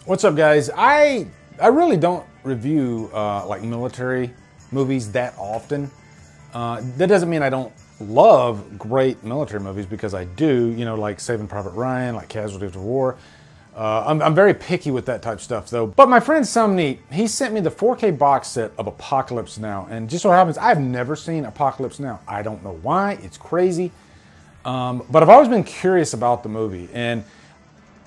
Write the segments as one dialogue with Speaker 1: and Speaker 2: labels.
Speaker 1: What's up, guys? I really don't review like military movies that often. That doesn't mean I don't love great military movies, because I do. You know, like Saving Private Ryan, like Casualties of War. I'm very picky with that type of stuff, though. But my friend Sumneat, he sent me the 4K box set of Apocalypse Now, and just so happens I've never seen Apocalypse Now. I don't know why. It's crazy, but I've always been curious about the movie, and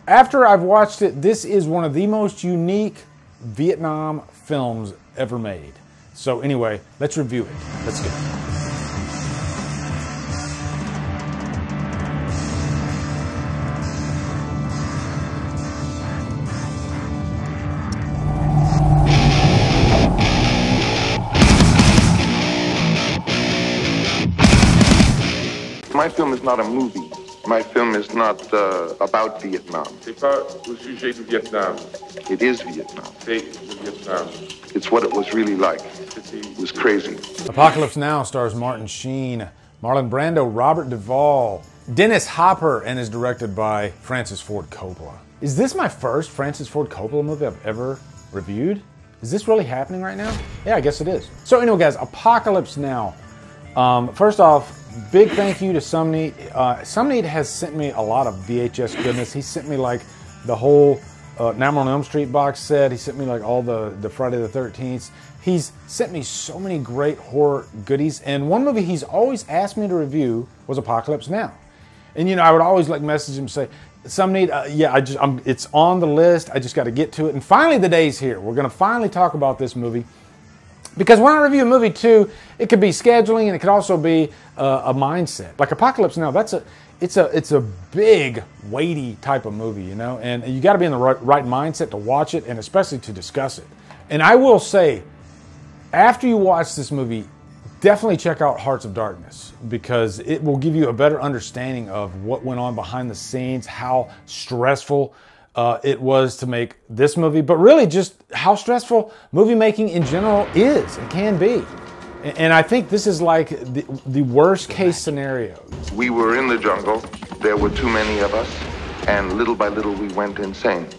Speaker 1: after I've watched it, this is one of the most unique Vietnam films ever made. So anyway, let's review it. Let's get it.
Speaker 2: My film is not a movie. My film is not about Vietnam.
Speaker 3: C'est pas au sujet du Vietnam.
Speaker 2: It is Vietnam.
Speaker 3: C'est le Vietnam.
Speaker 2: It's what it was really like. It was crazy.
Speaker 1: Apocalypse Now stars Martin Sheen, Marlon Brando, Robert Duvall, Dennis Hopper, and is directed by Francis Ford Coppola. Is this my first Francis Ford Coppola movie I've ever reviewed? Is this really happening right now? Yeah, I guess it is. So anyway, guys, Apocalypse Now. First off, big thank you to Sumneat. Sumneat has sent me a lot of VHS goodness. He sent me like the whole Nightmare on Elm Street box set. He sent me like all the Friday the 13th. He's sent me so many great horror goodies. And one movie he's always asked me to review was Apocalypse Now. And you know, I would always like message him, say, Sumneat, yeah, it's on the list. I just got to get to it. And finally, the day's here. We're going to finally talk about this movie. Because when I review a movie too, it could be scheduling, and it could also be a mindset. Like Apocalypse Now, it's a big, weighty type of movie, you know, and you got to be in the right mindset to watch it, and especially to discuss it. And I will say, after you watch this movie, definitely check out Hearts of Darkness, because it will give you a better understanding of what went on behind the scenes, how stressful it was to make this movie, but really just how stressful movie making in general is and can be. And I think this is like the worst case scenario.
Speaker 2: We were in the jungle. There were too many of us, and little by little we went insane.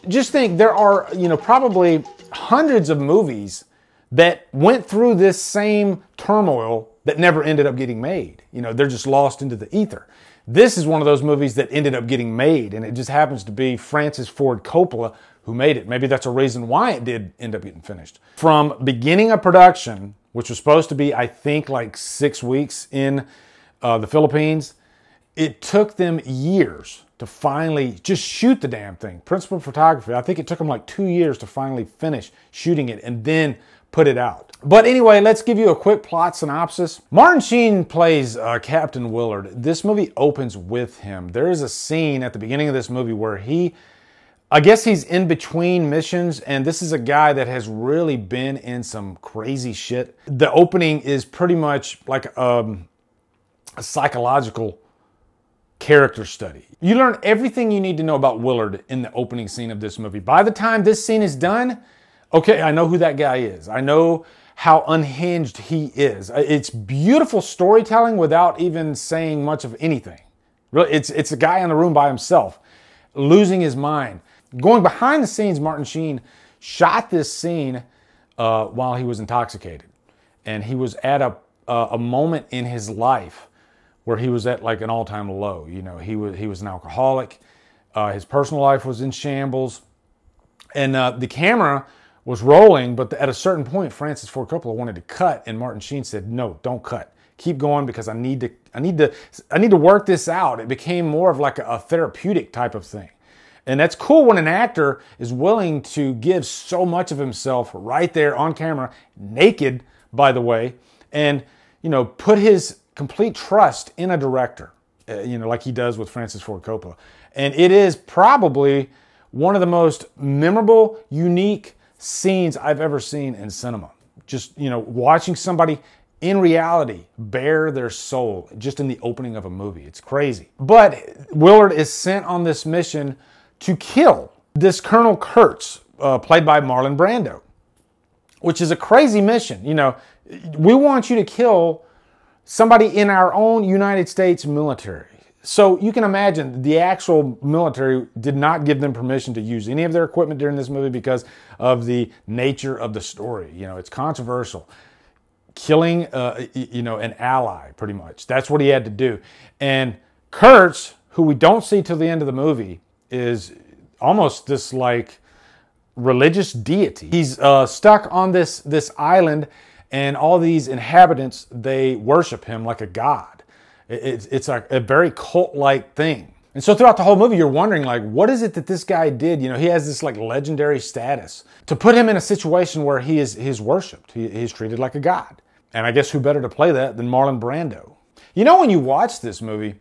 Speaker 1: Just think, there are, you know, probably hundreds of movies that went through this same turmoil that never ended up getting made. You know, they're just lost into the ether. This is one of those movies that ended up getting made, and it just happens to be Francis Ford Coppola who made it. Maybe that's a reason why it did end up getting finished. From beginning of production, which was supposed to be, I think, like 6 weeks in the Philippines, it took them years to finally just shoot the damn thing. Principal photography, I think it took them like 2 years to finally finish shooting it and then put it out. But anyway, let's give you a quick plot synopsis. Martin Sheen plays Captain Willard. This movie opens with him. There is a scene at the beginning of this movie where I guess he's in between missions, and this is a guy that has really been in some crazy shit. The opening is pretty much like a psychological character study. You learn everything you need to know about Willard in the opening scene of this movie. By the time this scene is done, okay, I know who that guy is. I know how unhinged he is. It's beautiful storytelling without even saying much of anything. Really, it's a guy in the room by himself, losing his mind. Going behind the scenes, Martin Sheen shot this scene while he was intoxicated. And he was at a moment in his life where he was at like an all-time low. You know, he was an alcoholic. His personal life was in shambles. And the camera was rolling, but at a certain point, Francis Ford Coppola wanted to cut, and Martin Sheen said, "No, don't cut. Keep going, because I need to work this out." It became more of like a therapeutic type of thing, and that's cool when an actor is willing to give so much of himself right there on camera, naked, by the way, and you know, put his complete trust in a director, you know, like he does with Francis Ford Coppola. And it is probably one of the most memorable, unique scenes I've ever seen in cinema. Just, you know, watching somebody in reality bare their soul just in the opening of a movie. It's crazy. But Willard is sent on this mission to kill this Colonel Kurtz, played by Marlon Brando, which is a crazy mission. You know, we want you to kill somebody in our own United States military. So you can imagine the actual military did not give them permission to use any of their equipment during this movie because of the nature of the story. You know, it's controversial. Killing, an ally, pretty much. That's what he had to do. And Kurtz, who we don't see till the end of the movie, is almost this like religious deity. He's stuck on this island, and all these inhabitants, they worship him like a god. It's a very cult-like thing. And so throughout the whole movie, you're wondering, like, what is it that this guy did? You know, he has this like legendary status to put him in a situation where he's worshipped. He's treated like a god. And I guess who better to play that than Marlon Brando? You know, when you watch this movie,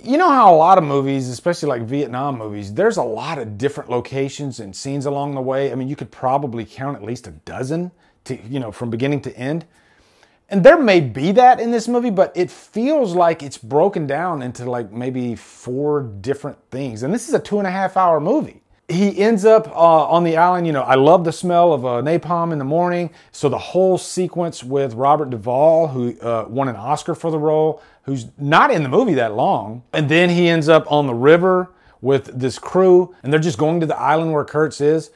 Speaker 1: you know how a lot of movies, especially like Vietnam movies, there's a lot of different locations and scenes along the way. I mean, you could probably count at least a dozen from beginning to end. And there may be that in this movie, but it feels like it's broken down into like maybe 4 different things. And this is a 2.5-hour movie. He ends up on the island. You know, I love the smell of napalm in the morning. So the whole sequence with Robert Duvall, who won an Oscar for the role, who's not in the movie that long. And then he ends up on the river with this crew, and they're just going to the island where Kurtz is.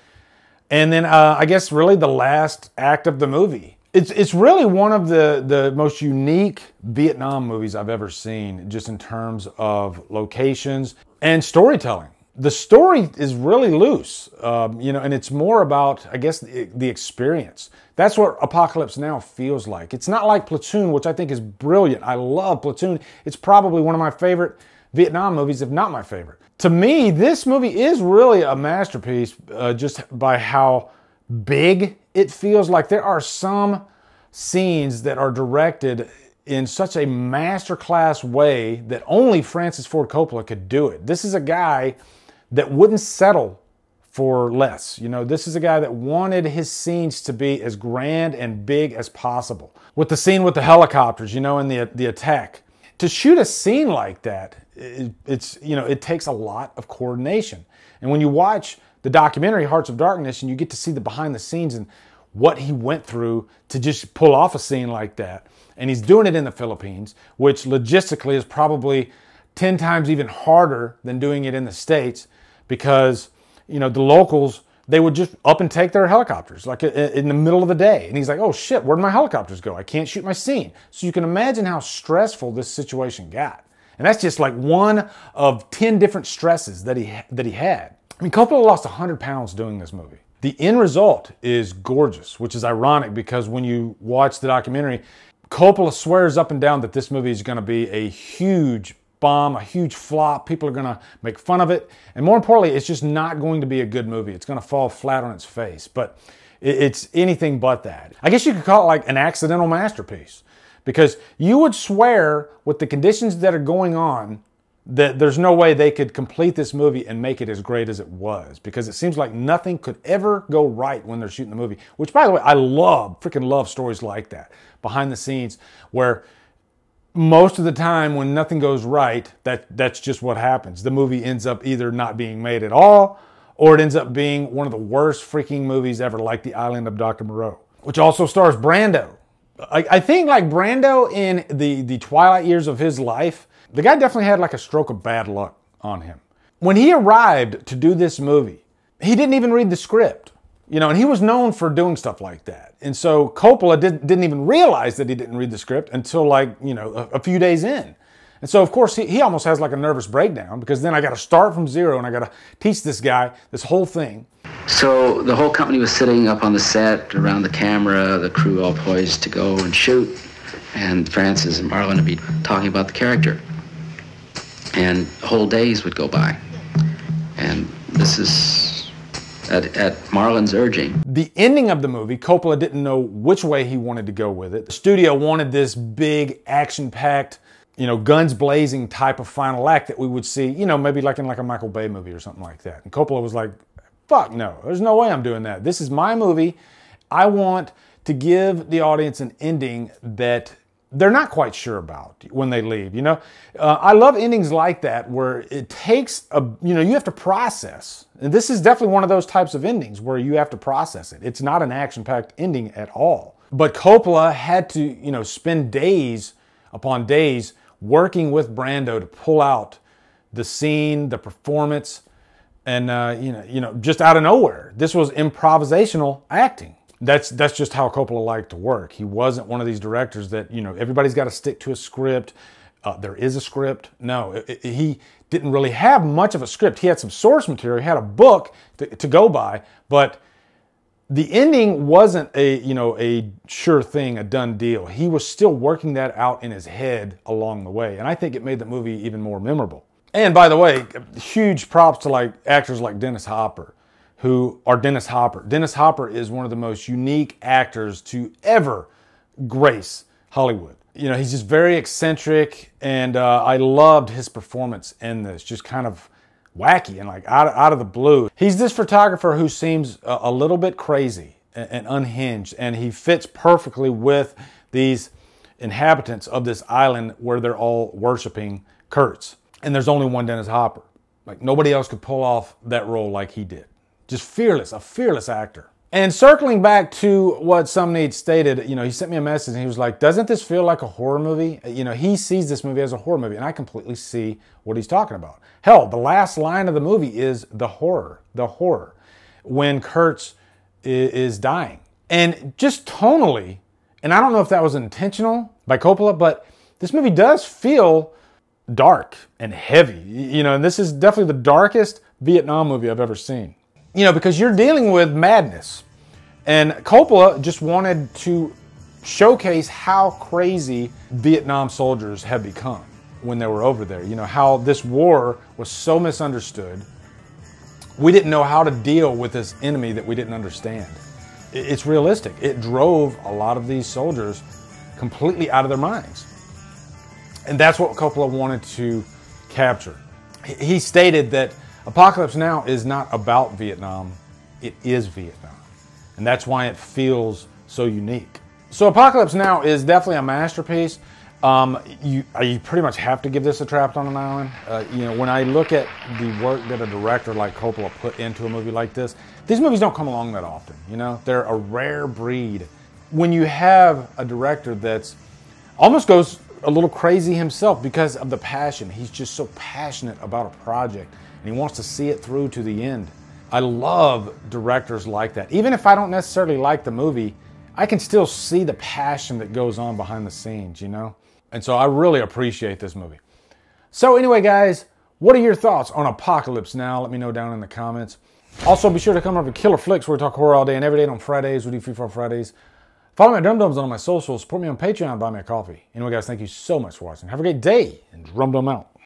Speaker 1: And then I guess really the last act of the movie. It's really one of the most unique Vietnam movies I've ever seen, just in terms of locations and storytelling. The story is really loose, and it's more about, I guess, the experience. That's what Apocalypse Now feels like. It's not like Platoon, which I think is brilliant. I love Platoon. It's probably one of my favorite Vietnam movies, if not my favorite. To me, this movie is really a masterpiece just by how big it feels like. There are some scenes that are directed in such a masterclass way that only Francis Ford Coppola could do it. This is a guy that wouldn't settle for less. You know, this is a guy that wanted his scenes to be as grand and big as possible. With the scene with the helicopters, and the attack. To shoot a scene like that, it takes a lot of coordination. And when you watch the documentary Hearts of Darkness and you get to see the behind the scenes and what he went through to just pull off a scene like that, and he's doing it in the Philippines, which logistically is probably 10 times even harder than doing it in the States, because, the locals, they would just up and take their helicopters, like in the middle of the day. And he's like, oh shit, where'd my helicopters go? I can't shoot my scene. So you can imagine how stressful this situation got. And that's just like one of 10 different stresses that he had. I mean, Coppola lost 100 pounds doing this movie. The end result is gorgeous, which is ironic because when you watch the documentary, Coppola swears up and down that this movie is going to be a huge bomb, a huge flop. People are going to make fun of it. And more importantly, it's just not going to be a good movie. It's going to fall flat on its face. But it's anything but that. I guess you could call it like an accidental masterpiece, because you would swear with the conditions that are going on that there's no way they could complete this movie and make it as great as it was, because it seems like nothing could ever go right when they're shooting the movie. Which, by the way, I freaking love stories like that, behind the scenes, where most of the time when nothing goes right, that's just what happens. The movie ends up either not being made at all, or it ends up being one of the worst freaking movies ever, like The Island of Dr. Moreau, which also stars Brando. I think like Brando in the twilight years of his life, the guy definitely had like a stroke of bad luck on him. When he arrived to do this movie, he didn't even read the script, and he was known for doing stuff like that. And so Coppola didn't even realize that he didn't read the script until like, a few days in. And so of course he almost has like a nervous breakdown, because then I got to start from zero and I got to teach this guy this whole thing.
Speaker 4: So the whole company was sitting up on the set around the camera, the crew all poised to go and shoot. And Francis and Marlon would be talking about the character. And whole days would go by. And this is at Marlon's urging.
Speaker 1: The ending of the movie, Coppola didn't know which way he wanted to go with it. The studio wanted this big, action-packed, guns blazing type of final act that we would see, maybe like in like a Michael Bay movie or something like that. And Coppola was like, fuck no, there's no way I'm doing that. This is my movie. I want to give the audience an ending that they're not quite sure about when they leave. I love endings like that, where it takes you have to process. And this is definitely one of those types of endings where you have to process it. It's not an action-packed ending at all. But Coppola had to, spend days upon days working with Brando to pull out the scene, the performance, and just out of nowhere. This was improvisational acting. That's just how Coppola liked to work. He wasn't one of these directors that, everybody's got to stick to a script. There is a script. No, he didn't really have much of a script. He had some source material. He had a book to go by, but the ending wasn't a sure thing, a done deal. He was still working that out in his head along the way, and I think it made the movie even more memorable. And by the way, huge props to actors like Dennis Hopper. Dennis Hopper is one of the most unique actors to ever grace Hollywood. He's just very eccentric, and I loved his performance in this. Just kind of wacky and out of the blue. He's this photographer who seems a little bit crazy and unhinged, and he fits perfectly with these inhabitants of this island where they're all worshiping Kurtz. And there's only one Dennis Hopper. Nobody else could pull off that role like he did. Just fearless, a fearless actor. And circling back to what Some Need stated, he sent me a message and he was like, doesn't this feel like a horror movie? He sees this movie as a horror movie, and I completely see what he's talking about. Hell, the last line of the movie is the horror, when Kurtz is dying. And just tonally, and I don't know if that was intentional by Coppola, but this movie does feel dark and heavy, and this is definitely the darkest Vietnam movie I've ever seen. Because you're dealing with madness. And Coppola just wanted to showcase how crazy Vietnam soldiers have become when they were over there. How this war was so misunderstood. We didn't know how to deal with this enemy that we didn't understand. It's realistic. It drove a lot of these soldiers completely out of their minds. And that's what Coppola wanted to capture. He stated that Apocalypse Now is not about Vietnam, it is Vietnam. And that's why it feels so unique. So Apocalypse Now is definitely a masterpiece. You pretty much have to give this a Trapped on an Island. When I look at the work that a director like Coppola put into a movie like this, these movies don't come along that often. They're a rare breed. When you have a director that's almost goes a little crazy himself because of the passion. He's just so passionate about a project, and he wants to see it through to the end. I love directors like that. Even if I don't necessarily like the movie, I can still see the passion that goes on behind the scenes, And so I really appreciate this movie. So anyway, guys, what are your thoughts on Apocalypse Now? Let me know down in the comments. Also, be sure to come over to Killer Flicks, where we talk horror all day and every day. On Fridays, we do Free for Fridays. Follow me at Drumdums on all my socials. Support me on Patreon. Buy me a coffee. Anyway, guys, thank you so much for watching. Have a great day, and Drumdum out.